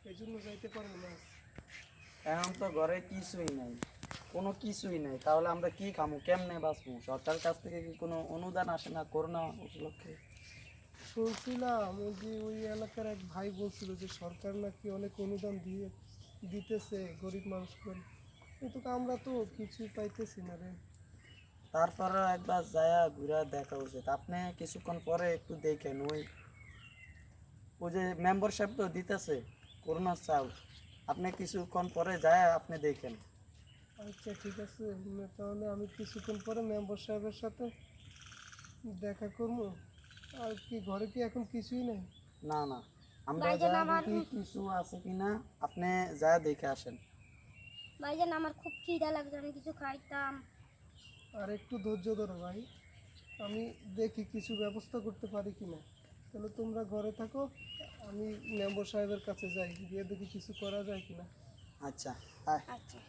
এই জন্য যাইতে পারবো না। এখন তো ঘরে কিছুই নাই, কোনো কিছুই নাই, তাহলে আমরা কি খামু, কেমনে বাঁচবো? সরকারের কাছ থেকে কি কোনো অনুদান আসে না করোনা উপলক্ষে? শুনছিলাম ওই যে ওই এলাকার এক ভাই বলছিল যে সরকার নাকি অনেক অনুদান দিতেছে গরিব মানুষকে, কিন্তু আমরা তো কিছুই পাইতেছি না রে। তারপরে একবার যায়া ঘুরে দেখা উচিত। আপনি কিছুক্ষণ পরে একটু দেখেন, ওই ওই যে মেম্বারশিপ তো দিতেছে করোনার চাল, আপনি কিছুক্ষণ পরে যায় আপনি দেখেন। আচ্ছা ঠিক আছে, তাহলে আমি কিছুক্ষণ পরে মেম্বার সাহেবের সাথে দেখা করবো। আর কি ঘরে কি এখন কিছুই নেই? না না, আমরা ভাইজান যা আমার দেখি কিছু আছে কিনা, আপনি যা দেখে আসেন। ভাইজান আমার খুব খিদা লাগছে, আমি কিছু খাইতাম। আর একটু ধৈর্য ধরো ভাই, আমি দেখি কিছু ব্যবস্থা করতে পারি কিনা। তাহলে তোমরা ঘরে থাকো, আমি মেম্বার সাহেবের কাছে যাই, গিয়ে দেখি কিছু করা যায় কিনা। আচ্ছা, হ্যাঁ। আচ্ছা।